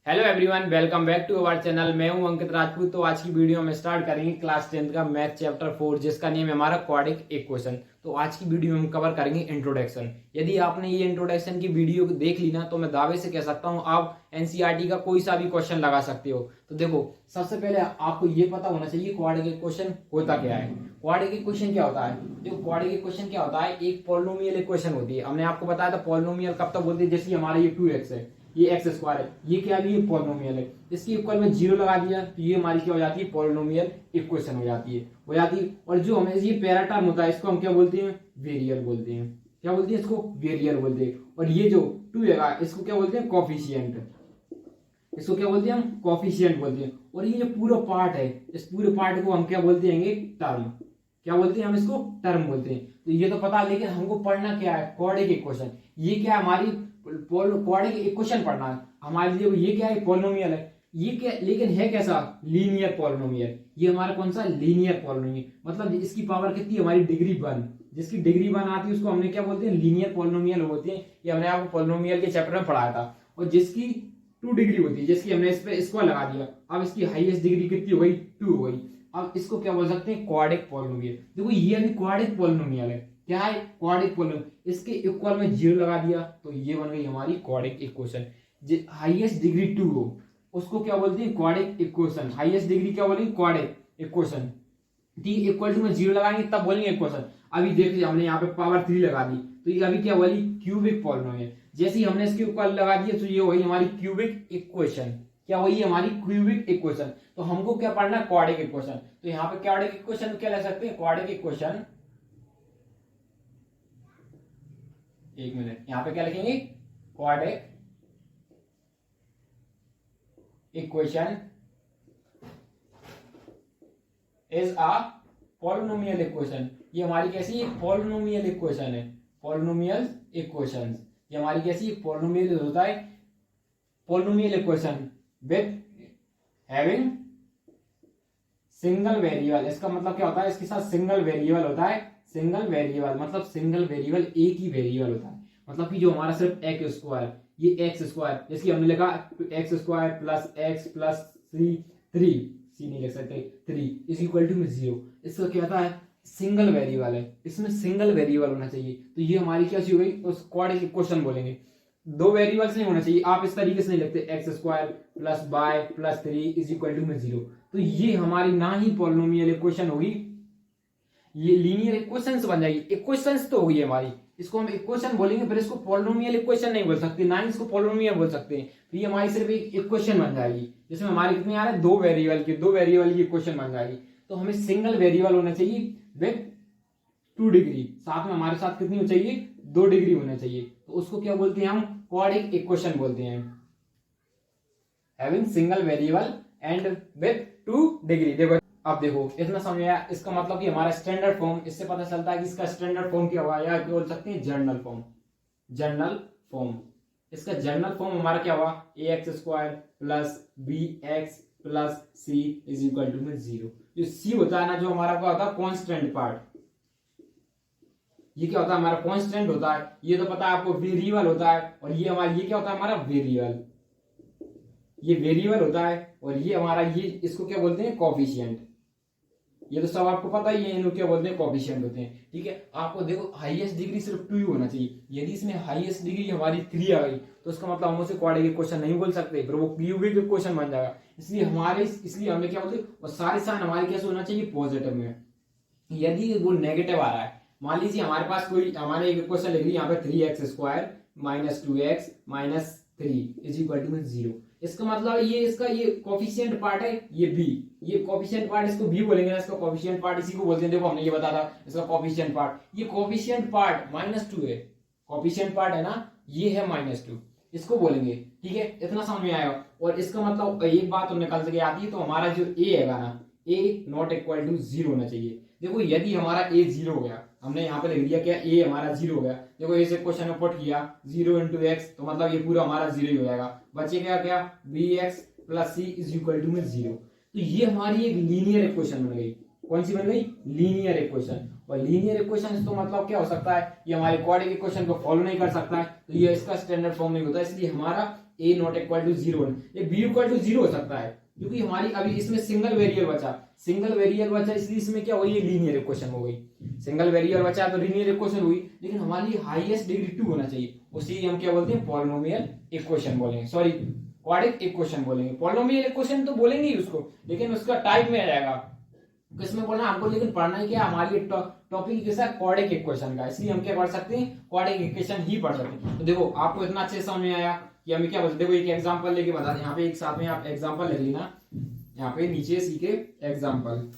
Hello everyone, welcome back to our channel. मैं हूं अंकित राजपूत। तो आज की वीडियो में स्टार्ट करेंगे क्लास 10 का मैथ चैप्टर 4, जिसका नेम है हमारा क्वाड्रिक इक्वेशन। तो आज की वीडियो में हम कवर करेंगे इंट्रोडक्शन। यदि आपने ये इंट्रोडक्शन की वीडियो देख ली ना, तो मैं दावे से कह सकता हूं आप एनसीईआरटी का कोई सा भी क्वेश्चन लगा सकते हो। तो देखो, सबसे पहले आपको ये पता होना चाहिए क्वाड्रिक इक्वेशन होता क्या है। क्वाड्रिक इक्वेशन क्या होता है? देखो, क्वाड्रिक इक्वेशन क्या होता है, एक पॉलिनोमियल इक्वेशन होती है। हमने आपको बताया था पॉलिनोमियल कब तक बोलते हैं, जैसे हमारा ये 2x है, ये एक्स स्क्वायर है, ये क्या भी पॉलिनोमियल है। इसकी इक्वल में जीरो लगा दिया तो ये हमारी क्या हो जाती है, पॉलिनोमियल इक्वेशन हो जाती है। और जो हमें ये पैरा टर्म होता है, इसको हम क्या बोलते हैं, वेरिएबल बोलते हैं। क्या बोलते हैं इसको, वेरिएबल बोलते हैं। और ये जो 2 है इसको क्या बोलते हैं, कोफिशिएंट। इसको क्या बोलते हैं हम, कोफिशिएंट बोलते हैं। और ये जो पूरा पार्ट है, इस पूरे पार्ट को हम क्या बोलते हैं, टर्म। क्या बोलते हैं हम इसको, टर्म बोलते हैं। तो ये तो पता, लेकिन हमको पढ़ना क्या है, क्वाड्रिक इक्वेशन। ये क्या है, हमारी क्वाड्रिक इक्वेशन पढ़ना है हमारे लिए। ये क्या है, पॉलिनोमियल है। ये क्या, लेकिन है कैसा, लीनियर पॉलिनोमियल। ये हमारा कौन सा, लीनियर पॉलिनोमियल। मतलब इसकी पावर कितनी है हमारी, डिग्री 1। जिसकी डिग्री 1 आती है उसको हमने क्या बोलते हैं, लीनियर पॉलिनोमियल होते हैं। ये हमने आपको पॉलिनोमियल के चैप्टर में पढ़ाया था। और जिसकी 2 डिग्री होती है, जिसकी हमने इस पे स्क्वायर लगा दिया, अब इसकी हाईएस्ट डिग्री कितनी हो गई, 2 हो गई। अब इसको क्या बोल सकते हैं, क्वाड्रिक पॉलिनोमियल। देखो, ये अभी क्वाड्रिक पॉलिनोमियल है। क्या है, क्वाड्रिक पॉलिनोमियल। इसके इक्वल में जीरो लगा दिया तो ये बन गई हमारी क्वाड्रिक इक्वेशन। हाईएस्ट डिग्री 2 हो उसको क्या बोलते हैं, क्वाड्रिक इक्वेशन। हाईएस्ट डिग्री क्या बोलेंगे, quadric equation. T equal to में जीरो लगाएंगे तब बोलेंगे इक्वेशन। अभी देखिए, हमने यहाँ पे पावर 3 लगा दी तो ये अभी क्या बोली, क्यूबिक पॉलिनोमियल। जैसे ही हमने इसके इक्वल लगा दिया तो ये हुई हमारी क्यूबिक इक्वेशन। क्या हुई हमारी, क्यूबिक इक्वेशन। तो हमको क्या पढ़ना है, क्वाड्रिक इक्वेशन। तो यहाँ पे क्वाड्रिक इक्वेशन क्या ले सकते हैं, क्वाड्रिक इक्वेशन। एक मिनट, यहाँ पे क्या लिखेंगे, quadric equation is a polynomial equation. ये हमारी कैसी, पॉलिनोमियल इक्वेशन है। पॉलिनोमियल इक्वेशन ये हमारी कैसी, पॉलिनोमियल होता है। Polynomial equation with having single variable. इसका मतलब क्या होता है, इसके साथ सिंगल वेरिएबल होता है। सिंगल वेरिएबल मतलब सिंगल वेरिएबल, एक ही वेरिएबल होता है। मतलब कि जो हमारा सिर्फ एक्स स्क्वायर, ये एक्स स्क्वायर, जैसे हमने लिखा x square plus x plus three, c नहीं लिख सकते, 3 इज इक्वल टू में 0। इसका क्या होता है, सिंगल वेरिएबल है, इसमें सिंगल वेरिएबल होना चाहिए। तो ये हमारी क्या सी हो गई, उस क्वाड्रिक इक्वेशन बोलेंगे। 2 वेरिएबल्स नहीं होना चाहिए। आप इस तरीके से नहीं लिखते, x square plus by plus 3 is equal to में 0। तो ये हमारी ना ही पॉलिनोमियल इक्वेशन होगी, ये लीनियर इक्वेशंस बन जाएगी। इक्वेशंस तो होगी हमारी, इसको हम इक्वेशन बोलेंगे, फिर इसको पॉलिनोमियल इक्वेशन नहीं बोल सकते, ना ही इसको पॉलिनोमियल बोल सकते हैं। तो ये हमारी सिर्फ एक इक्वेशन बन जाएगी, जिसमें हमारे कितने आ रहे हैं, 2 वेरिएबल की इक्वेशन बन जाएगी। तो हमें सिंगल वेरिएबल होना चाहिए विथ 2 डिग्री, साथ में हमारे साथ कितनी हो चाहिए, 2 डिग्री होना चाहिए। तो उसको क्या बोलते हैं हम, क्वाड्रिक इक्वेशन बोलते हैं। Having single variable and with 2 degree. देखो, अब देखो इतना समझ आया। इसका मतलब कि हमारा स्टैंडर्ड फॉर्म, इससे पता चलता है कि इसका स्टैंडर्ड फॉर्म क्या हुआ, या बोल सकते हैं जनरल फॉर्म। जनरल फॉर्म, इसका जनरल फॉर्म हमारा क्या हुआ, a x square plus b x plus c is equal to में 0। जो सी होता है ना, जो हमारा क्या होता है, कॉन्स्टेंट पार्ट। ये क्या होता है, हमारा कॉन्स्टेंट होता है। ये तो पता है आपको, वेरिएबल होता है। और ये हमारा, ये क्या होता है हमारा, वेरिएबल। ये वेरिएबल होता है। और ये हमारा, ये इसको क्या बोलते हैं, कोफिशिएंट। ये तो सब आपको पता ही है, इनको क्या बोलते हैं, कोफिशिएंट होते हैं। ठीक है, आपको देखो हाईएस्ट डिग्री सिर्फ 2 ही होना चाहिए। यदि इसमें हाईएस्ट डिग्री हमारी 3 आ गई तो उसका मतलब हम उसे क्वाड्रिक इक्वेशन नहीं बोल सकते, फिर वो क्यूबिक इक्वेशन बन जाएगा। इसलिए हमें क्या बोलते हैं, और सारे साइन हमारे कैसे होना चाहिए, पॉजिटिव में। यदि वो नेगेटिव आ रहा है, मान लीजिए हमारे पास कोई, हमारे एक इक्वेशन लिख ली यहाँ पे 3x square minus 2x minus 3 is equal to में 0। इसका मतलब ये, इसका ये कोफिशिएंट पार्ट है, ये b। ये कोफिशिएंट पार्ट, इसको b बोलेंगे ना, इसका कोफिशिएंट पार्ट इसी को बोलते हैं। देखो, हमने ये बताया था, इसका कोफिशिएंट पार्ट, ये कोफिशिएंट पार्ट -2 है। कोफिशिएंट पार्ट है ना, ये है -2, इसको बोलेंगे। ठीक है, इतना समझ में आएगा। और इसका मतलब एक बात तो निकल के आती है, तो हमारा जो a है ना, a नॉट इक्वल टू 0 होना चाहिए। देखो, यदि हमारा a 0 हो गया, हमने यहाँ पे लिख दिया क्या, a हमारा 0 हो गया। देखो, इसे क्वेश्चन में पुट किया 0 इंटू एक्स, तो मतलब ये पूरा हमारा 0 ही हो जाएगा। बचेगा क्या, bx plus c is equal to में 0। तो ये हमारी एक लीनियर इक्वेशन बन गई। कौन सी बन गई, लीनियर इक्वेशन। और लीनियर इक्वेशन तो मतलब क्या हो सकता है, ये हमारे क्वाड्रिक इक्वेशन को फॉलो नहीं कर सकता है, तो ये इसका स्टैंडर्ड फॉर्म नहीं होता। इसलिए हमारा a नॉट इक्वल टू 0, ये b इक्वल टू 0 हो सकता है, क्योंकि हमारी अभी इसमें सिंगल वेरिएबल बचा, इसलिए इसमें क्या हुई, ये लीनियर इक्वेशन हो गई। सिंगल वेरिएबल बचा तो लीनियर इक्वेशन हुई, लेकिन हमारी हाईएस्ट डिग्री 2 होना चाहिए, उसी हम क्या बोलते हैं, पॉलिनोमियल इक्वेशन बोलेंगे, सॉरी क्वाड्रेटिक इक्वेशन बोलेंगे। पॉलिनोमियल इक्वेशन तो बोलेंगे ही उसको, लेकिन उसका टाइप में आ जाएगा किसमें पढ़ना हमको, लेकिन पढ़ना ही क्या, हमारी टॉपिक कैसा है, क्वाड्रेटिक इक्वेशन का, इसलिए हम क्या पढ़ सकते हैं, क्वाड्रेटिक इक्वेशन ही पढ़ सकते हैं। तो देखो आपको इतना अच्छे से समझ में आया कि हमें क्या बोलते, देखो एक एग्जांपल लेके बता दें, यहाँ पे एक साथ में आप एग्जांपल लिख लेना, यहाँ पे नीचे सीखे एग्जांपल।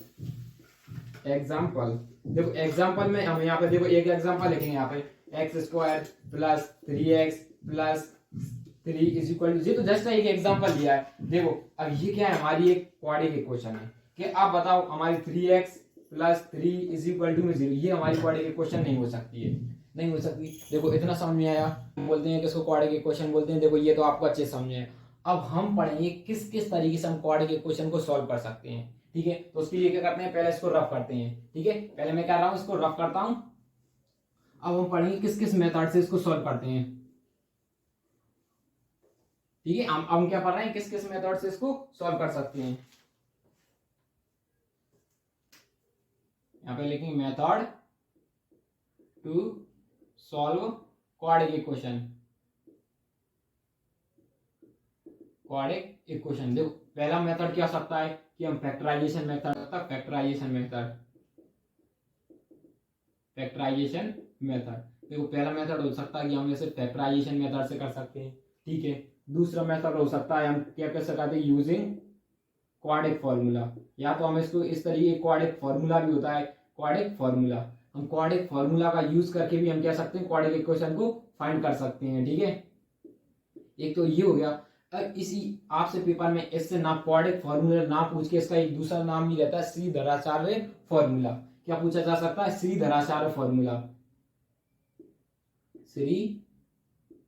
देखो एग्जांपल में हम यहाँ पे देखो एक एग्जांपल लिखेंगे, यहाँ पे x square plus 3x plus 3 is equal to, ये तो जस्ट एक एग्जांपल दिया है। देखो अब ये क्या है, हमारी एक क्वाड्रेटिक इक्वेशन है कि आप बताओ हमारी 3x plus 3 is equal to 0, ये हमारी क्वाड्रेटिक इक्वेशन नहीं हो सकती है, नहीं हो सकती। देखो इतना समझ में आया, बोलते हैं कि इसको क्वाड्रेटिक इक्वेशन बोलते हैं। देखो ये तो आपको अच्छे समझ में। अब हम पढ़ेंगे किस किस तरीके से हम क्वाड्रेटिक इक्वेशन को सॉल्व कर सकते हैं, ठीक है। तो उसके लिए क्या करते हैं, पहले इसको रफ करते हैं, ठीक है। पहले मैं कर रहा हूँ, इसको रफ करता हूं। अब हम पढ़ेंगे किस किस मेथड से इसको सॉल्व करते हैं, ठीक है। हम क्या पढ़ रहे हैं, किस किस मेथड से इसको सॉल्व कर सकते हैं। यहाँ पे लिखेंगे method to solve quadratic equation. देखो पहला मेथड क्या हो सकता है कि हम फैक्टराइजेशन मेथड। देखो पहला मेथड हो सकता है कि हम इसे फैक्टराइजेशन मेथड से कर सकते हैं, ठीक है। दूसरा मेथड हो सकता है हम क्या कर सकते हैं, यूजिंग क्वाड्रेटिक फॉर्मूला, या तो हम इसको इस तरीके क्वाड्रेटिक फॉर्मूला भी होता है, क्वाड्रेटिक फॉर्मूला, हम क्वाड्रेटिक फॉर्मूला का यूज करके भी हम क्या सकते हैं, क्वाड्रेटिक इक्वेशन को फाइंड कर सकते हैं, ठीक है। एक तो ये हो गया। अब इसी आपसे पेपर में इससे ना क्वाड्रेटिक फॉर्मूला ना पूछ के इसका एक दूसरा नाम भी रहता है श्रीधराचार्य फॉर्मूला। क्या पूछा जा सकता है, श्रीधराचार्य फॉर्मूला, श्रीधराचार्य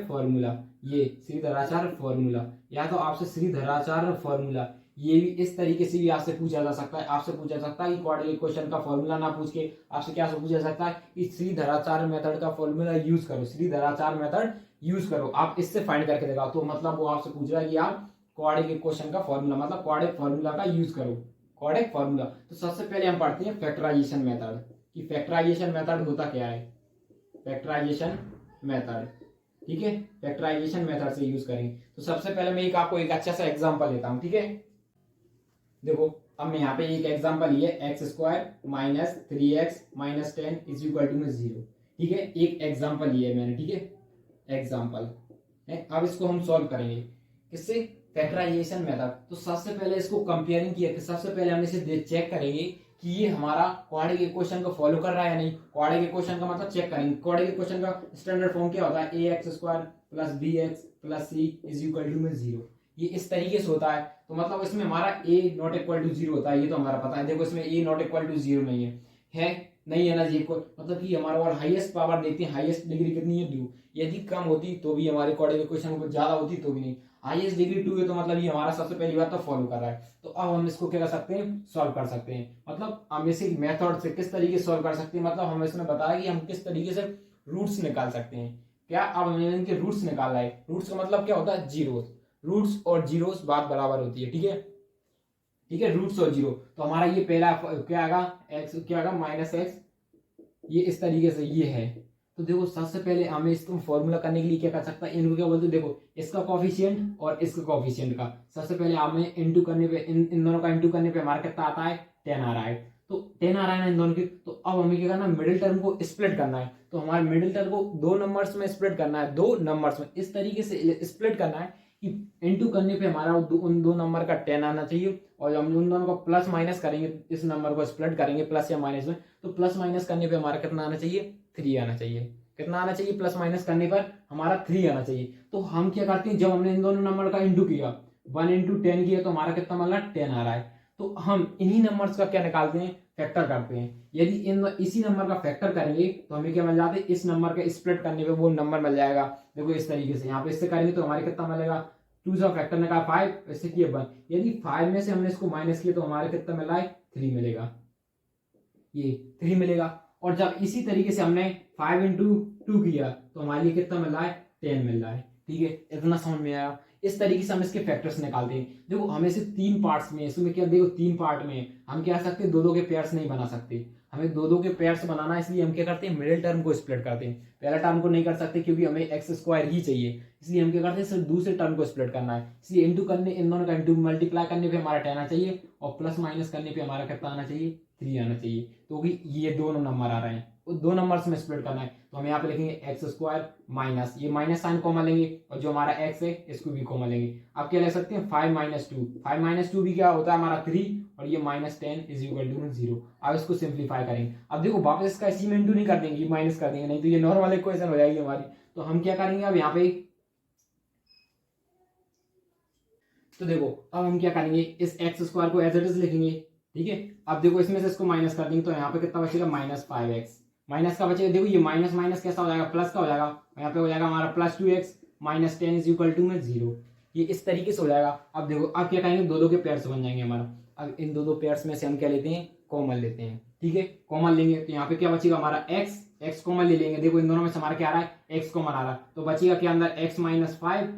फॉर्मूला, ये श्रीधराचार्य फॉर्मूला, या तो आपसे श्रीधराचार्य फॉर्मूला, ये भी इस तरीके से भी आपसे पूछा जा सकता है। आपसे पूछा सकता है कि क्वाड्रेटिक इक्वेशन का फॉर्मूला ना पूछ के आपसे क्या पूछा सकता है कि श्रीधराचार्य मेथड का फॉर्मूला यूज करो, श्रीधराचार्य मेथड यूज करो, आप इससे फाइंड करके दिखाओ। तो मतलब वो आपसे पूछ रहा है कि आप क्वाड्रेटिक इक्वेशन का फॉर्मूला, मतलब क्वाड्रेटिक फॉर्मूला का यूज करो, क्वाड्रेटिक फॉर्मूला। तो सबसे पहले हम पढ़ते हैं फैक्टराइजेशन मेथड, कि फैक्टराइजेशन मेथड होता क्या है, फैक्टराइजेशन मेथड, ठीक है। फैक्टराइजेशन मेथड से यूज करेंगे। तो सबसे पहले मैं आपको एक अच्छा सा एग्जांपल लेता हूं, ठीक है। देखो अब मैं यहाँ पे एक एग्जांपल लिया, x square minus 3x minus 10 is equal to 0, ठीक है। एक एग्जांपल लिया मैंने, ठीक है, एग्जांपल है। अब इसको हम सॉल्व करेंगे किससे, फैक्टराइजेशन मेथड। तो सबसे पहले इसको कंपेयरिंग किया, सबसे पहले हम इसे चेक करेंगे कि ये हमारा क्वाड्रेटिक इक्वेशन को फॉलो कर रहा है या नहीं। क्वाड्रेटिक इक्वेशन का मतलब चेक करेंगे। क्वाड्रेटिक इक्वेशन का स्टैंडर्ड फॉर्म क्या होता है, ax square plus bx plus c is equal to 0, ये इस तरीके से होता है। तो मतलब इसमें हमारा a नॉट इक्वल टू 0 होता है, ये तो हमारा पता है। देखो इसमें a नॉट इक्वल टू 0 नहीं है ना जी, मतलब कि हमारा और हाईएस्ट पावर देखते हैं, हाईएस्ट डिग्री कितनी है 2, यदि कम होती तो भी हमारे क्वाड्रेटिक इक्वेशन ज्यादा होती तो भी नहीं, हाईएस्ट डिग्री 2 है, तो मतलब ये हमारा सबसे पहली बात तो फॉलो कर रहा है। तो अब हम इसको क्या कर सकते हैं, सॉल्व कर सकते हैं। मतलब हम इसी मेथड से किस तरीके से सॉल्व कर सकते हैं, मतलब हम इसमें बताया कि हम किस तरीके से रूट्स निकाल सकते हैं। क्या अब हमें इनके रूट्स निकालना है। रूट्स का मतलब क्या होता है, जीरोस, रूट्स और जीरोस बात बराबर होती है, ठीक है, ठीक है, रूट्स और जीरो। तो हमारा ये पहला क्या आएगा, एक्स क्या आएगा माइनस एक्स, ये इस तरीके से ये है। तो देखो सबसे पहले हमें इसको फॉर्मूला करने के लिए क्या कर सकता है, इनको क्या बोलते हैं, देखो इसका कोफिशिएंट और इसका कोफिशिएंट का सबसे पहले हमें इंटू करने पे इन दोनों का इंटू करने पे हमारा कितना आता है, 10 आ रहा है। तो 10 आ रहा है ना इन दोनों की। तो अब हमें क्या करना है, मिडिल टर्म को स्प्लिट करना है। तो हमारे मिडिल टर्म को 2 नंबर्स में स्प्लिट करना है, 2 नंबर्स में इस तरीके से स्प्लिट करना है कि इंटू करने पे हमारा उन 2 नंबर का 10 आना चाहिए, और हम उन दोनों को प्लस माइनस करेंगे, इस नंबर को स्प्लिट करेंगे प्लस या माइनस में, तो प्लस माइनस करने पे हमारा कितना आना चाहिए, 3 आना चाहिए। कितना आना चाहिए, प्लस माइनस करने पर हमारा 3 आना चाहिए। तो हम क्या करते हैं, जब हमने इन दोनों नंबर का इंटू किया, 1 इंटू 10 किया, तो हमारा कितना मिल रहा है, 10 आ रहा है। तो हम इन्हीं नंबर्स का क्या निकालते हैं, फैक्टर करते हैं। यदि इसी नंबर का फैक्टर करेंगे तो हमें क्या मिल जाता है, इस नंबर का स्प्लिट करने पे वो नंबर मिल जाएगा। देखो इस तरीके से यहाँ पे इससे करेंगे तो हमारे कितना मिलेगा, 2 से फैक्टर निकाला 5, इससे किया 1, यदि 5 में से हमने इसको माइनस किया तो हमारे कितना मिला है, 3 मिलेगा, ये 3 मिलेगा। और जब इसी तरीके से हमने 5 इंटू 2 किया तो हमारे लिए कितना मिल रहा है, 10 मिल रहा है। ठीक है, इतना समझ में आया। इस तरीके से हम इसके फैक्टर्स निकालते हैं। देखो हमें से 3 पार्ट्स में, इसमें क्या देखो 3 पार्ट में हम क्या कर सकते हैं, दो के पेयर्स नहीं बना सकते, हमें दो के पेयर्स बनाना है, इसलिए हम क्या करते हैं, मिडिल टर्म को स्प्लिट करते हैं। पहला टर्म को नहीं कर सकते क्योंकि हमें एक्स स्क्वायर ही चाहिए, इसलिए हम क्या करते हैं, सिर्फ दूसरे टर्म को स्प्लिट करना है, इसलिए इंटू करने, इन दोनों का इंटू मल्टीप्लाई करने पे हमारा 10 आना चाहिए और प्लस माइनस करने पे हमारा कितना आना चाहिए, 3 आना चाहिए। तो ये दोनों नंबर आ रहे हैं, वो दो नंबर्स में स्प्लिट करना है, तो हम यहाँ पे लिखेंगे एक्स स्क्वायर माइनस, ये माइनस साइन कॉमन लेंगे और जो हमारा एक्स है इसको भी कॉमन लेंगे। आप क्या ले सकते हैं, 5 माइनस 2, 5 माइनस 2 भी क्या होता है हमारा 3 और ये माइनस 10 इज इक्वल टू 0। अब इसको सिंप्लीफाई करेंगे। अब देखो वापस इसका इसी में इंटू नहीं कर देंगे, माइनस कर देंगे, नहीं तो ये नॉर्मल इक्वेशन हो जाएगी हमारी। तो हम क्या करेंगे अब यहाँ पे, तो देखो अब हम क्या करेंगे, इस एक्स स्क्वायर को एज इट इज लिखेंगे, ठीक है। अब देखो इसमें से इसको माइनस कर देंगे तो यहाँ पे कितना बचेगा, माइनस 5x, माइनस का बचेगा, देखो ये माइनस माइनस कैसा हो जाएगा, प्लस का हो जाएगा, यहाँ पे हो जाएगा हमारा plus 2x minus 10 is equal to 0। ये इस तरीके से हो जाएगा। अब देखो अब क्या करेंगे, दो के पेयर्स बन जाएंगे हमारा। अब इन दो पेयर्स में से हम क्या लेते हैं, कॉमन लेते हैं, ठीक है। कॉमन लेंगे तो यहाँ पे क्या बचेगा हमारा x कॉमन ले लेंगे। देखो इन दोनों में से हमारा क्या आ रहा है, x कॉमन आ रहा है, तो बचेगा क्या अंदर x माइनस 5।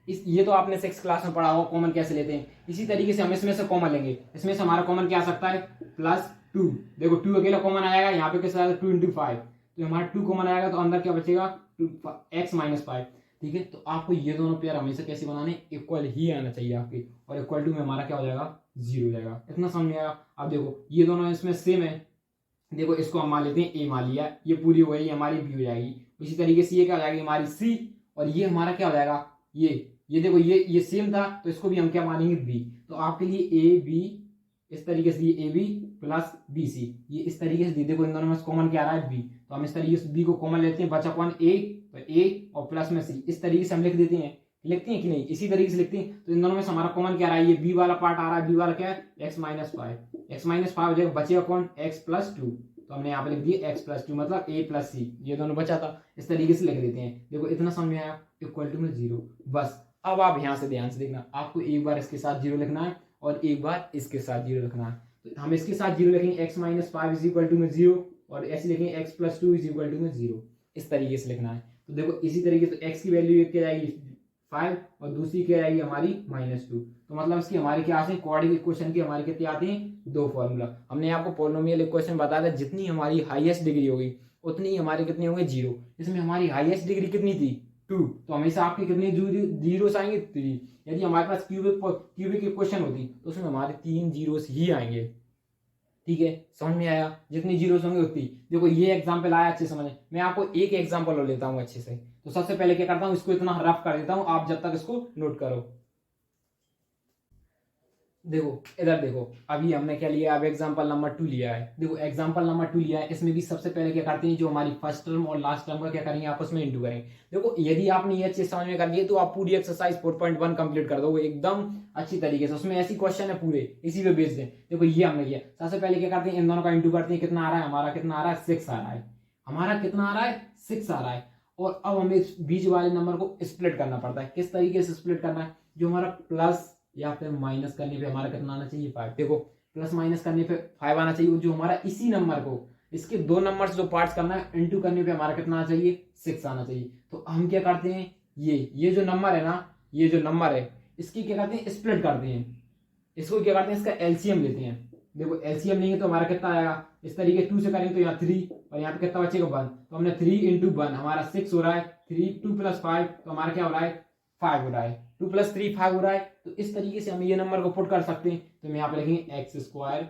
ये तो आपने 6 क्लास में पढ़ा होगा कॉमन कैसे लेते हैं। इसी तरीके से हम इसमें से कॉमन लेंगे, इसमें से हमारा कॉमन क्या आ सकता है, प्लस 2। देखो 2 अकेला कॉमन आएगा, यहाँ पे कैसा आएगा 2 इंटू 5, तो हमारा 2 कॉमन आएगा, तो अंदर क्या बचेगा, x माइनस 5, ठीक है। तो आपको ये दोनों पेयर हमेशा कैसे बनाने, इक्वल ही आना चाहिए आपके, और इक्वल टू में हमारा क्या हो जाएगा, 0 हो जाएगा। इतना समझ में आएगा। अब देखो ये दोनों इसमें सेम है, देखो इसको हम मान लेते हैं a मान लिया, ये पूरी हो गई, हमारी b हो जाएगी। इसी तरीके से ये क्या हो जाएगी हमारी c, और ये हमारा क्या हो जाएगा, ये देखो ये सेम था, तो इसको भी हम क्या मानेंगे, b। तो आपके लिए a b इस तरीके से, ये a b plus b c, ये इस तरीके से, देखो इन दोनों में कॉमन क्या आ रहा है, b, तो हम इस तरीके से b को कॉमन लेते हैं, बचा कौन, a, तो a और प्लस में c, इस तरीके से हम लिख देते हैं, लिखते हैं कि नहीं, इसी तरीके से लिखते हैं। तो इन दोनों में से हमारा कॉमन क्या आ रहा है, ये b वाला पार्ट आ रहा है, b वाला क्या है, x माइनस 5, x माइनस 5 हो जाएगा, बचेगा कौन, x प्लस 2, तो हमने यहाँ पे लिख दिया x प्लस 2 मतलब a प्लस c, ये दोनों बचा था, इस तरीके से लिख देते हैं। देखो इतना समझ में आया, इक्वल टू में 0। बस अब आप यहाँ से ध्यान से देखना, आपको एक बार इसके साथ 0 लिखना है और एक बार इसके साथ 0 लिखना है। तो हम इसके साथ 0 लिखेंगे, x minus 5 is equal to में 0, और ऐसे लिखेंगे x plus 2 is equal to में 0, इस तरीके से लिखना है। तो देखो इसी तरीके से x की वैल्यू एक क्या जाएगी 5 और दूसरी क्या आएगी हमारी -2। तो मतलब इसकी हमारे क्या आते हैं, क्वाड्रेटिक इक्वेशन की हमारे कितने आते हैं, 2 फॉर्मूला। हमने आपको पॉलिनोमियल इक्वेशन बताया था, जितनी हमारी हाईएस्ट डिग्री होगी उतनी हमारे कितने होंगे, 0। इसमें हमारी हाईएस्ट डिग्री कितनी थी, 2, तो हमेशा आपके कितने जीरोस आएंगे, 3। यदि हमारे पास क्यूबिक इक्वेशन होती तो उसमें हमारे 3 जीरोस ही आएंगे, ठीक है। समझ में आया, जितनी जीरोस होंगे उतनी। देखो ये एग्जांपल आया अच्छे समझ, मैं आपको एक एग्जांपल और लेता हूं अच्छे से। तो सबसे पहले क्या करता हूं, इसको इतना रफ कर देता हूं, आप जब तक इसको नोट करो। देखो इधर देखो, अभी हमने क्या लिया, अब एग्जांपल नंबर 2 लिया है। देखो एग्जांपल नंबर 2 लिया है, इसमें भी सबसे पहले क्या करते हैं, जो हमारी फर्स्ट टर्म और लास्ट टर्म का क्या करेंगे, आपस में इंटू करेंगे। देखो यदि आपने ये अच्छे समझ में कर लिए तो आप पूरी एक्सरसाइज 4.1 कंप्लीट कर दोगे एकदम अच्छी तरीके से। उसमें ऐसी क्वेश्चन है पूरे इसी पे बेस्ड है। देखो ये हमने किया, सबसे पहले क्या करते हैं, इन दोनों का इंटू करते हैं, कितना आ रहा है हमारा, कितना आ रहा है 6 आ रहा है, हमारा कितना आ रहा है 6 आ रहा है। और अब हमें इस बीच वाले नंबर को स्प्लिट करना पड़ता है। किस तरीके से स्प्लिट करना है, जो हमारा प्लस या फिर माइनस करने पे हमारा कितना आना चाहिए, 5। देखो प्लस माइनस करने पे 5 आना चाहिए, जो हमारा इसी नंबर को, इसके 2 नंबर जो पार्ट्स करना है, इंटू करने पे हमारा कितना आना चाहिए, 6 आना चाहिए। तो हम क्या करते हैं, ये जो नंबर है ना, ये जो नंबर है इसकी क्या करते हैं, स्प्लिट करते हैं, इसको क्या करते हैं, इसका एलसीएम लेते हैं। देखो एलसीएम लेंगे तो हमारा कितना आएगा, इस तरीके 2 से करेंगे तो यहाँ 3 और यहाँ पे कितना बचेगा 1, तो हमने 3 इंटू 1 हमारा 6 हो रहा है, 3 2 प्लस 5 तो हमारा क्या हो रहा है 5 हो रहा है, 2 प्लस 3 5 हो रहा है। तो इस तरीके से हम ये नंबर को पुट कर सकते हैं। तो हम यहाँ पे लिखेंगे x square,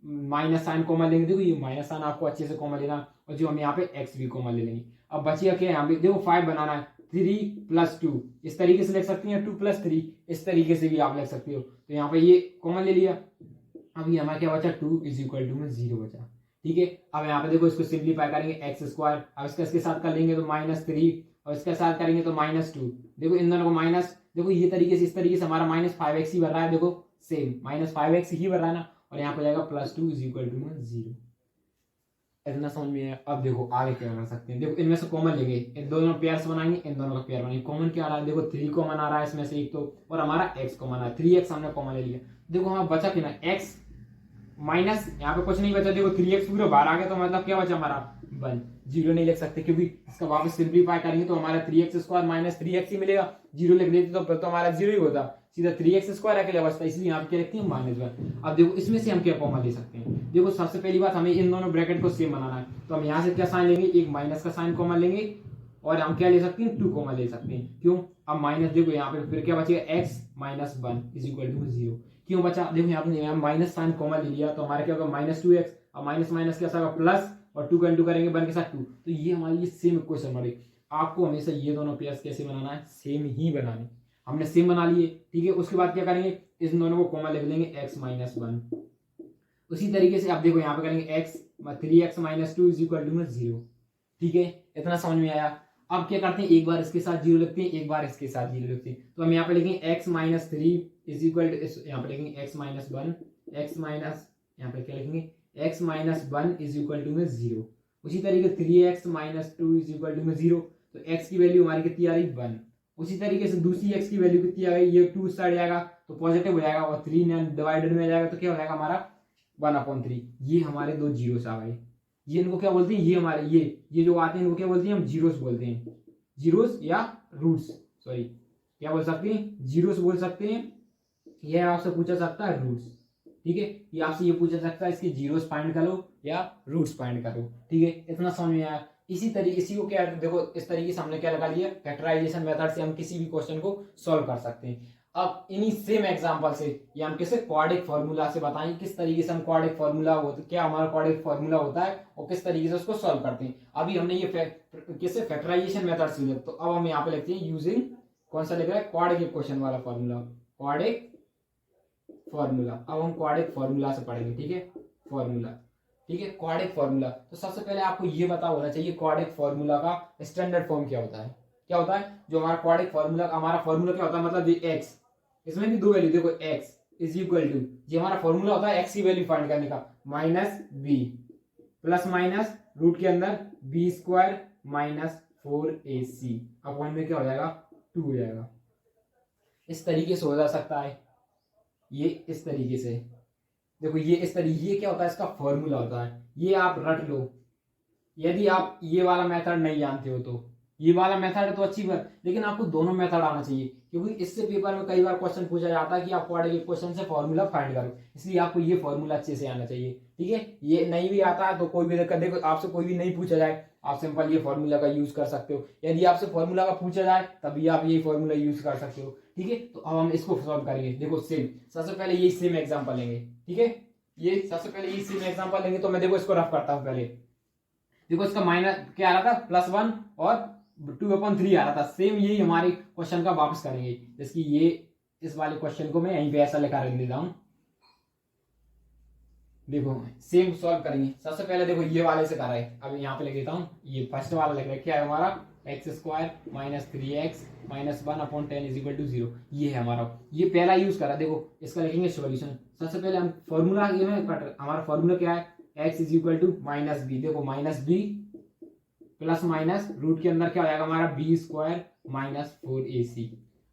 minus sign common लेंगे, देखो ये माइनस साइन आपको अच्छे से कॉमन लेना, और जो हम यहाँ पे एक्स भी कॉमन ले लेंगे। अब बचिए क्या, यहाँ पे देखो 5 बनाना है, 3 प्लस 2 इस तरीके से लिख सकते हैं, 2 प्लस 3 इस तरीके से भी आप लिख सकते हो। तो यहाँ पे ये कॉमन ले लिया, अब ये हमारा क्या बचा 2 इज इक्वल टू में 0 बचा, ठीक है। अब यहाँ पे देखो इसको सिंप्लीफाई करेंगे, एक्स स्क्वायर, अब इसके साथ कर लेंगे तो -3 और इसके साथ करेंगे तो -2। देखो इन दोनों को माइनस, देखो ये तरीके से, इस तरीके से हमारा -5x ही बन रहा है, देखो सेम -5x ही बन रहा है ना, और यहाँ पे जाएगा +2 इज इक्वल टू में 0। इतना समझ में है। अब देखो आगे क्या कर सकते हैं, देखो इनमें से कॉमन लेंगे, इन दोनों पेयर्स बनाएंगे, इन दोनों का पेयर बनाएंगे। कॉमन क्या आ रहा है, देखो 3 कॉमन आ रहा है इसमें से एक तो, और हमारा x कॉमन आ रहा है, 3x हमने कॉमन ले लिया। देखो हमारा बचा कितना x, माइनस यहाँ पे कुछ नहीं बचा, देखो 3x पूरा बाहर आ गया तो मतलब क्या बचा हमारा 1, 0 नहीं लिख सकते क्योंकि इसका वापस सिंप्लीफाई करेंगे तो हमारा 3x स्क्वायर माइनस 3x ही मिलेगा, 0 लिख देते तो फिर तो हमारा 0 ही होता, सीधा 3x स्क्वायर अकेले बचता, इसलिए यहाँ पे क्या लिखते हैं -1। अब देखो इसमें से हम क्या कॉमन ले सकते हैं, देखो सबसे पहली बात हमें इन दोनों ब्रैकेट को सेम बनाना है, तो हम यहाँ से क्या साइन लेंगे, एक माइनस का साइन कॉमन लेंगे और हम क्या ले सकते हैं 2 कॉमन ले सकते हैं। क्यों, अब माइनस देखो यहाँ पे फिर क्या बचेगा x - 1 इज इक्वल टू 0। क्यों बचा, देखो यहाँ पे माइनस साइन कॉमन ले लिया तो हमारा क्या होगा -2x, अब माइनस माइनस क्या होगा प्लस, और 2 का इंटू करेंगे 1 के साथ 2, तो ये हमारी ये सेम इक्वेशन बनेगी। आपको हमेशा ये दोनों पेयर्स कैसे बनाना है, सेम ही बनाने, हमने सेम बना लिए, ठीक है। उसके बाद क्या करेंगे, इन दोनों को कॉमन लिख लेंगे x - 1। उसी तरीके से आप देखो यहाँ पे करेंगे x 3x - 2 is equal to 0, ठीक है। इतना समझ में आया। अब क्या करते हैं, एक बार इसके साथ 0 लिखते हैं, एक बार इसके साथ 0 लिखते हैं, तो हम यहाँ पे लिखेंगे x - 3 इज इक्वल टू, यहाँ पे लिखेंगे x - 1, x माइनस यहाँ पे क्या लिखेंगे x - 1 इज इक्वल टू 0। उसी तरीके 3x - 2 इज इक्वल टू 0, तो x की वैल्यू हमारी कितनी आ रही 1। उसी तरीके से दूसरी x की वैल्यू कितनी आ गई, ये 2 साइड जाएगा तो पॉजिटिव हो जाएगा और 3 डिवाइडेड में जाएगा तो क्या हो जाएगा हमारा 1/3। ये हमारे दो जीरोस आ गए, ये इनको क्या बोलते हैं, ये हमारे ये जो आते हैं इनको क्या बोलते हैं, हम जीरोस बोलते हैं, जीरोस या रूट्स, सॉरी क्या बोल सकते हैं, जीरोस बोल सकते हैं। यह आपसे पूछा सकता है रूट्स, ठीक है, ये आपसे ये पूछा सकता है इसके जीरोस फाइंड करो या रूट्स फाइंड करो, ठीक है। इतना समझ में आया। इसी तरीके इसी को क्या देखो इस तरीके से हमने क्या लगा लिया, फैक्टराइजेशन मेथड से हम किसी भी क्वेश्चन को सॉल्व कर सकते हैं। अब इन्हीं सेम एग्जांपल से ये हम किसे क्वाड्रिक फार्मूला से बताएंगे किस तरीके से हम क्वाड्रिक फार्मूला होता क्या हमारा क्वाड्रिक फार्मूला होता है और किस तरीके से उसको सॉल्व करते हैं। अभी हमने ये किससे फैक्टराइजेशन मेथड से लिखा, तो अब हम यहाँ पे लिखते हैं यूजिंग कौन सा लिख रहा है, क्वाड्रिक इक्वेशन वाला फार्मूला, क्वाड्रिक फार्मूला। अब हम क्वाड्रिक फार्मूला से पढ़ेंगे, ठीक है, फार्मूला, ठीक है, क्वाड्रिक फार्मूला। तो सबसे पहले आपको ये पता होना चाहिए क्वाड्रिक फार्मूला का स्टैंडर्ड फॉर्म क्या होता है, क्या होता है जो हमारा क्वाड्रिक फार्मूला, हमारा फार्मूला क्या होता है, मतलब ये x, इसमें भी दो वैल्यू देखो x इज इक्वल टू, ये हमारा फार्मूला होता है x की वैल्यू फाइंड करने का, -b प्लस माइनस रूट के अंदर b² - 4ac अपॉन में क्या हो जाएगा 2 हो जाएगा। इस तरीके से हो जा सकता है, ये इस तरीके से देखो, ये इस तरीके, ये क्या होता है इसका फॉर्मूला होता है, ये आप रट लो। यदि आप ये वाला मेथड नहीं जानते हो तो ये वाला मेथड है तो अच्छी बात, लेकिन आपको दोनों मेथड आना चाहिए क्योंकि इससे पेपर में कई बार क्वेश्चन पूछा जाता है कि आप क्वाड्रिक इक्वेशन से फॉर्मूला फाइंड करो, इसलिए आपको ये फॉर्मूला अच्छे से आना चाहिए, ठीक है। ये नहीं भी आता है तो कोई भी दिक्कत, देखो आपसे कोई भी नहीं पूछा जाए आप सिंपल ये फॉर्मूला का यूज कर सकते हो, यदि आपसे फॉर्मूला का पूछा जाए तभी आप ये फॉर्मूला यूज कर सकते हो, ठीक है। तो अब हम इसको सॉल्व करेंगे, देखो सेम, सबसे पहले ये सेम एग्जाम्पल लेंगे, ठीक है, ये सबसे पहले ये सेम एग्जाम्पल लेंगे। तो मैं देखो इसको रफ करता हूँ पहले, देखो इसका माइनस क्या आ रहा था +1 और 2/3 आ रहा था, सेम यही हमारे क्वेश्चन का वापस करेंगे, जैसे ये इस वाले क्वेश्चन को मैं यहीं पे ऐसा लिखा रख देता हूं, देखो सेम सॉल्व करेंगे। सबसे पहले देखो ये वाले से कर रहे हैं, अब यहाँ पे लिख देता हूँ, ये फर्स्ट वाला लिख रहा है, क्या है हमारा x² - 3x - 1/10 is equal to 0, ये है हमारा, ये पहला यूज करा। देखो इसका लिखेंगे सॉल्यूशन, सबसे पहले हम फॉर्मूला ये में हमारा फॉर्मूला क्या है, x is equal to -b, देखो -b प्लस माइनस रूट के अंदर क्या हो जाएगा हमारा b² - 4ac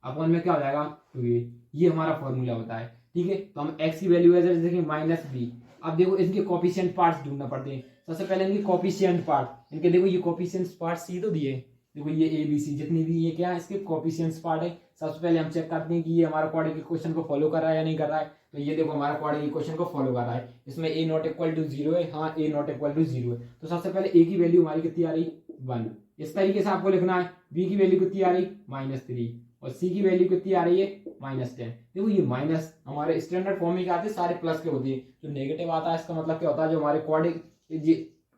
अपॉन में क्या हो जाएगा 2a, ये हमारा फॉर्मूला होता है, ठीक है। तो हम x की वैल्यू है देखेंगे -b। अब देखो इनके कोफिशिएंट पार्ट्स ढूंढना पड़ते हैं, सबसे पहले इनके कोफिशिएंट पार्ट, इनके देखो ये कोफिशिएंट पार्ट सी तो दिए, देखो ये a b c जितनी भी ये क्या है इसके कोफिशिएंट पार्ट है। सबसे पहले हम चेक करते हैं कि ये हमारा क्वाड्रिक इक्वेशन को फॉलो कर रहा है या नहीं कर रहा है, तो ये देखो हमारा क्वाड्रिक इक्वेशन को फॉलो कर रहा है, इसमें a ≠ = 0 है, हाँ a ≠ = 0 है, तो सबसे पहले a की वैल्यू हमारी कितनी आ रही 1, इस तरीके से आपको लिखना है। b की वैल्यू कितनी आ रही -3 और c की वैल्यू कितनी आ रही है -10। देखो ये माइनस हमारे स्टैंडर्ड फॉर्म में क्या आते हैं, सारे प्लस के होते हैं, जो नेगेटिव आता है इसका मतलब क्या होता है जो हमारे क्वाड्रिक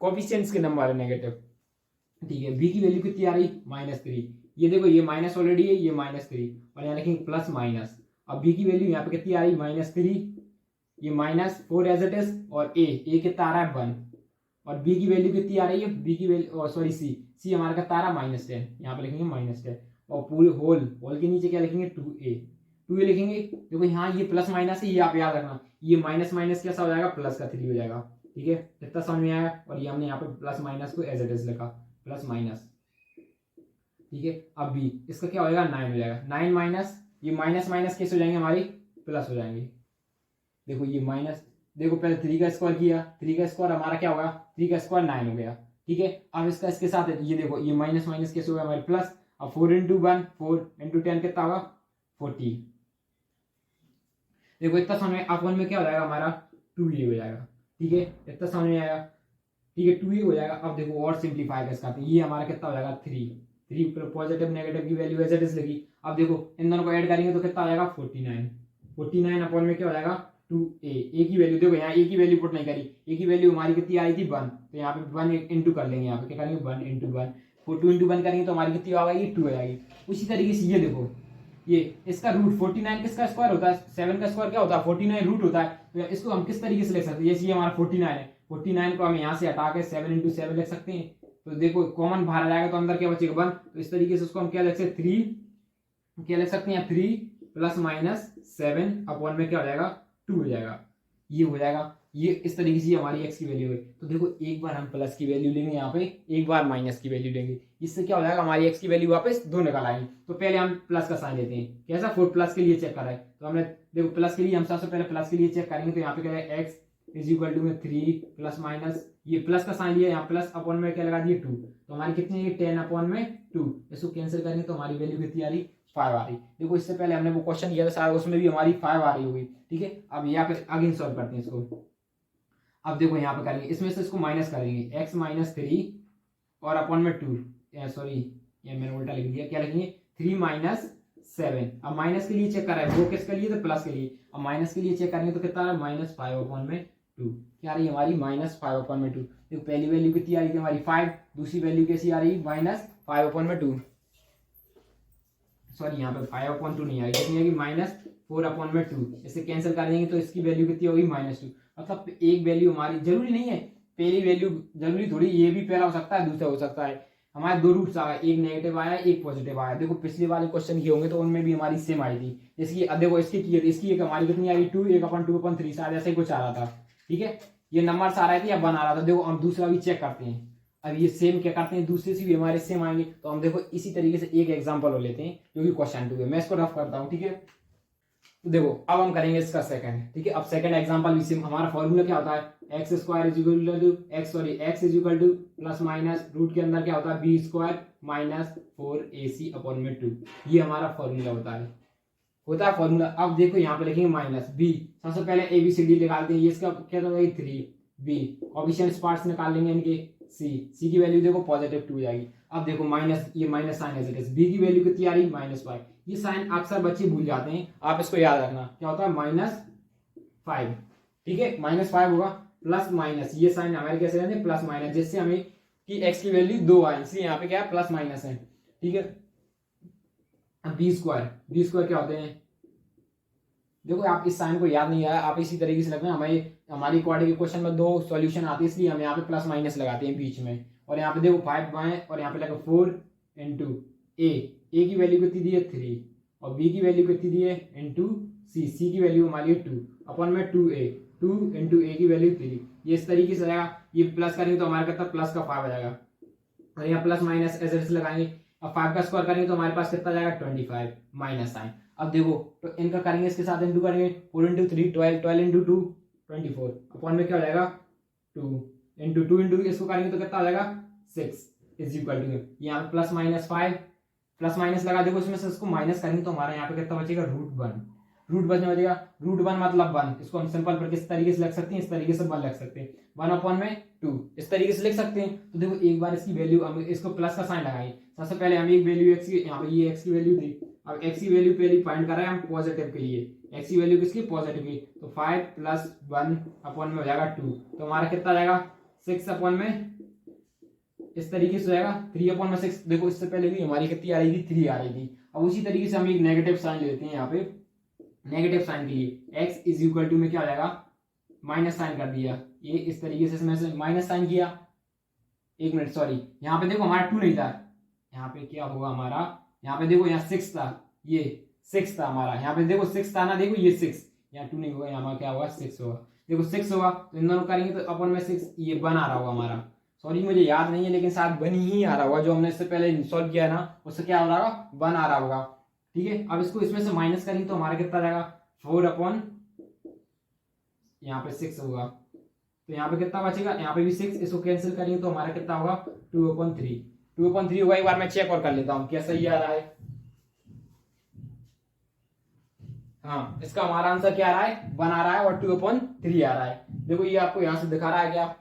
कोफिशिएंट्स के नंबर है नेगेटिव, ठीक है। b की वैल्यू कितनी आ रही -3, ये देखो ये माइनस ऑलरेडी है, ये -3 और यहाँ लिखेंगे प्लस माइनस। अब b की वैल्यू यहाँ पे कितनी आ रही -3, ये -4 एज इट इज, और a कितना आ रहा है 1, और b की वैल्यू कितनी आ रही है, b की वैल्यू सॉरी c हमारा कितना आ रहा है -10, यहाँ पे लिखेंगे -10 और पूरे होल के नीचे क्या लिखेंगे 2a लिखेंगे। देखो यहाँ ये प्लस माइनस है, ये आप याद रखना, ये माइनस माइनस कैसा हो जाएगा प्लस का 3 हो जाएगा, ठीक है, इतना समझ में आया। और ये हमने यहाँ पे प्लस माइनस को एज इट इज लिखा प्लस माइनस, ठीक है। अब b इसका क्या हो जाएगा 9 हो जाएगा, 9 माइनस ये माइनस माइनस कैसे हो जाएंगे हमारी प्लस हो जाएंगे, देखो ये माइनस देखो पहले 3 का स्क्वायर किया, 3 का स्क्वायर हमारा क्या होगा, 3 का स्क्वायर 9 हो गया, ठीक है। अब इसका इसके साथ ये देखो ये माइनस माइनस कैसे होगा हमारे प्लस। अब 4 इंटू 1 4 इंटू 10 कितना होगा 40। देखो इतना समझ में, अपन में क्या हो जाएगा हमारा 2a हो जाएगा, ठीक है, इतना समझ में आएगा, ठीक है 2a हो जाएगा। अब देखो और सिंप्लीफाई कैसे करते हैं, ये हमारा कितना हो जाएगा 3 पॉजिटिव नेगेटिव की वैल्यू एज इट इज लगी। अब देखो इन दोनों को ऐड करेंगे तो कितना हो जाएगा 49 अपॉन में क्या हो जाएगा 2a। ए की वैल्यू देखो यहाँ ए की वैल्यू पुट नहीं करी, ए की वैल्यू हमारी कितनी आई थी 1, तो यहाँ पे 1 इंटू कर लेंगे, यहाँ पे क्या करेंगे 1 इंटू 1, 2 इंटू 1 करेंगे तो हमारी कितनी आ गई 2 आ जाएगी। उसी तरीके से ये देखो ये इसका रूट 49 किसका स्क्वायर होता है, 7 का स्क्वायर क्या होता है 49 रूट होता है। तो इसको हम किस तरीके से लिख सकते हैं, जैसे ये हमारा 49 है, 49 को हम यहाँ से हटा के 7 इंटू 7 लिख सकते हैं। तो देखो कॉमन बाहर आ जाएगा तो अंदर क्या बचेगा 1, तो इस तरीके से उसको हम क्या लिख सकते हैं 3 क्या लिख सकते हैं 3 प्लस माइनस 7 अपॉन में क्या हो जाएगा 2 हो जाएगा, ये हो जाएगा। ये इस तरीके से हमारी x की वैल्यू है। तो देखो एक बार हम प्लस की वैल्यू लेंगे यहाँ पे, एक बार माइनस की वैल्यू लेंगे, इससे क्या हो जाएगा हमारी x की वैल्यू वापस 2 निकल आएगी। तो पहले हम प्लस का साइन लेते हैं, कैसा 4 प्लस के लिए चेक कर रहे हैं, तो हमने देखो प्लस के लिए हम सबसे पहले प्लस के लिए चेक करेंगे, तो यहाँ पे क्या है x इज इक्वल टू में 3 प्लस माइनस ये प्लस का साइन लिया, यहाँ प्लस अपॉन में क्या लगा दिए 2, तो हमारी कितनी है 10 अपॉन में 2, इसको कैंसिल करेंगे तो हमारी वैल्यू कितनी आ रही 5 आ रही। देखो इससे पहले हमने वो क्वेश्चन किया था शायद उसमें भी हमारी 5 आ रही होगी, ठीक है। अब यहाँ पे अगेन सॉल्व करते हैं इसको। अब देखो यहाँ पे करेंगे इसमें से इसको माइनस करेंगे x माइनस 3 और अपॉन में 2, सॉरी ये मैंने उल्टा लिख दिया, क्या लिखेंगे 3 माइनस 7। अब माइनस के लिए चेक कर रहे हैं, वो किसके लिए तो प्लस के लिए, अब माइनस के लिए चेक करेंगे तो कितना है माइनस 5 अपॉन में 2, क्या आ रही है हमारी माइनस 5 अपॉन में 2। देखो पहली वैल्यू कितनी आ रही थी हमारी 5, दूसरी वैल्यू कैसी आ रही माइनस 5 अपॉन में 2, सॉरी यहाँ पे 5 अपॉन 2 नहीं आएगी, कितनी आएगी माइनस 4 अपॉन में 2, इसे कैंसिल कर देंगे तो इसकी वैल्यू कितनी होगी -2। मतलब एक वैल्यू हमारी जरूरी नहीं है, पहली वैल्यू जरूरी थोड़ी, ये भी पहला हो सकता है दूसरा हो सकता है। हमारे 2 रूट्स आ गए, एक नेगेटिव आया एक पॉजिटिव आया। देखो पिछले वाले क्वेश्चन किए होंगे तो उनमें भी हमारी सेम आई थी, इसकी देखो इसकी एक हमारी कितनी आई 2 1 अपॉन 2 अपॉन 3 शायद ऐसे ही कुछ आ रहा था, ठीक है। ये नंबर आ रहे थे या 1 आ रहा था। देखो हम दूसरा भी चेक करते हैं, अब ये सेम क्या करते हैं दूसरे से भी हमारे सेम आएंगे, तो हम देखो इसी तरीके से एक एग्जांपल और लेते हैं जो कि क्वेश्चन 2 है, मैं इसको रफ करता हूँ, ठीक है। तो देखो अब हम करेंगे इसका सेकंड, ठीक है। अब सेकंड एग्जांपल भी सेम, हमारा फॉर्मूला क्या होता है x square is equal to x is equal to plus minus root के अंदर क्या होता है B square minus 4ac upon में 2, ये हमारा फॉर्मूला होता है फॉर्मूला। अब देखो यहाँ पे लिखेंगे माइनस बी, सबसे पहले ए बी सी डी निकालते हैं, ये इसका क्या होगा 3 बी, कोएफिशिएंट्स पार्ट्स निकाल लेंगे इनके, सी की वैल्यू देखो पॉजिटिव 2 जाएगी। अब देखो माइनस ये minus sign as it is, b की वैल्यू कितनी आ रही -5, ये साइन अक्सर बच्चे भूल जाते हैं, आप इसको याद रखना क्या होता है -5, ठीक है -5 होगा प्लस माइनस, ये साइन हमारे कैसे रहते हैं प्लस माइनस, जिससे हमें कि एक्स की वैल्यू 2 आई, इसलिए यहाँ पे क्या है प्लस माइनस है, ठीक है। अब बी स्क्वायर क्या होते हैं, देखो आप इस साइन को याद नहीं आया आप इसी तरीके से लगना, हमारी क्वाड्रेटिक क्वेश्चन में 2 सॉल्यूशन आती है इसलिए हम यहाँ पे प्लस माइनस लगाते हैं बीच में, और यहाँ पे देखो 5 बाएं और यहाँ पे लगा 4 इंटू ए की वैल्यू कितनी दी है 3 और बी की वैल्यू कितनी दी है इंटू सी की वैल्यू हमारी है 2 अपॉन में 2 इंटू ए की वैल्यू 3, ये इस तरीके से आएगा। ये प्लस करेंगे तो हमारे कितना प्लस का 5 आ जाएगा, और यहाँ प्लस माइनस ऐसे लगाएंगे, अब 5 का स्क्वायर करेंगे तो हमारे पास कितना जाएगा 25 माइनस साइन। अब देखो तो इनका करेंगे इसके साथ इंटू करेंगे 4 इंटू 3 12 इंटू 2 24 अपॉन में क्या हो जाएगा 2 इंटू इसको करेंगे तो कितना हो जाएगा 6 इज इक्वल टू यहाँ पे प्लस माइनस 5 प्लस माइनस लगा, देखो इसमें से इसको माइनस करेंगे तो हमारा यहाँ पे कितना बचेगा रूट बचने बचेगा, रूट 1 मतलब 1, इसको हम सिंपल पर किस तरीके से लिख सकते हैं, इस तरीके से 1 लिख सकते हैं 1 अपॉन में 2 इस तरीके से लिख सकते हैं। तो देखो एक बार इसकी वैल्यू हम इसको प्लस का साइन लगाएंगे, सबसे पहले हम एक वैल्यू एक्स की, यहाँ पे ये एक्स की वैल्यू थी, अब एक्स की वैल्यू पहले फाइंड कर रहे हैं हम पॉजिटिव के लिए, एक्स की वैल्यू किसकी पॉजिटिव की, तो 5 प्लस 1 अपॉन में हो जाएगा 2, तो हमारा कितना जाएगा 6 अपॉन में इस तरीके से जाएगा 3 अपॉन में 6। देखो इससे पहले भी हमारी कितनी आ रही थी 3 आ रही थी। अब उसी तरीके से हम एक नेगेटिव साइन लेते हैं, यहाँ पे नेगेटिव साइन के लिए x इज इक्वल टू में क्या हो जाएगा माइनस साइन कर दिया, ये इस तरीके से इसमें से माइनस साइन किया, एक मिनट सॉरी यहाँ पे देखो हमारा 2 नहीं था, यहाँ पे क्या होगा हमारा, यहाँ पे देखो यहाँ 6 था, ये 6 था हमारा, यहाँ पे देखो 6 था ना, देखो ये 6 यहाँ 2 नहीं होगा, यहाँ क्या होगा 6 होगा, देखो 6 होगा तो इन दोनों करेंगे तो अपन में 6 ये 1 आ रहा होगा हमारा, सॉरी मुझे याद नहीं है लेकिन शायद 1 ही आ रहा होगा, जो हमने इससे पहले सॉल्व किया ना उससे क्या हो रहा होगा 1 आ रहा होगा, ठीक है। अब इसको इसमें से माइनस करेंगे तो हमारा कितना जाएगा 4 अपॉन यहाँ पे 6 होगा, तो यहाँ पे कितना बचेगा, यहाँ पे भी 6, इसको कैंसिल करेंगे तो हमारा कितना होगा 2/3, 2/3 होगा। एक बार मैं चेक और कर लेता हूँ क्या सही आ रहा है। हाँ, इसका हमारा आंसर क्या आ रहा है, 1 आ रहा है और 2/3 आ रहा है। देखो ये आपको यहां से दिखा रहा है क्या,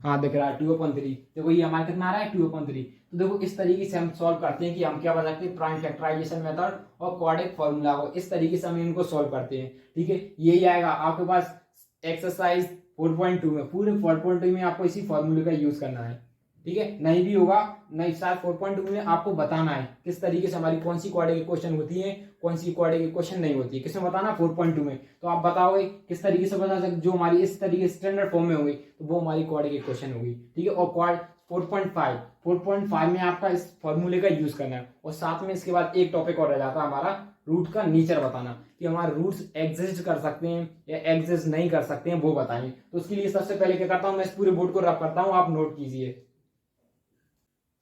हाँ दिख रहा है 2/3। देखो ये हमारा कितना आ रहा है 2/3। तो देखो इस तरीके से हम सॉल्व करते हैं कि हम क्या बना सकते हैं, प्राइम फैक्टराइजेशन मेथड और क्वाड्रेटिक फॉर्मूला को इस तरीके से हम इनको सॉल्व करते हैं। ठीक है, यही आएगा आपके पास एक्सरसाइज 4.2 में, पूरे 4.2 में आपको इसी फॉर्मूले का यूज करना है। ठीक है, नहीं भी होगा, नहीं शायद 4.2 में आपको बताना है किस तरीके से हमारी कौन सी क्वाड्रेटिक इक्वेशन होती है, कौन सी क्वाड्रेटिक इक्वेशन नहीं होती है, किसमें बताना 4.2 में। तो आप बताओगे किस तरीके से बता सकते, जो हमारी इस तरीके स्टैंडर्ड फॉर्म में होगी तो वो हमारी क्वाड्रेटिक इक्वेशन होगी। ठीक है, और क्वाड 4.5 में आपका इस फॉर्मूले का यूज करना है। और साथ में इसके बाद एक टॉपिक और रह जाता है हमारा, रूट का नेचर बताना, कि हमारे रूट्स एग्जिस्ट कर सकते हैं या एग्जिस्ट नहीं कर सकते हैं वो बताएं। तो उसके लिए सबसे पहले क्या करता हूं, मैं इस पूरे बोर्ड को रब करता हूं, आप नोट कीजिए।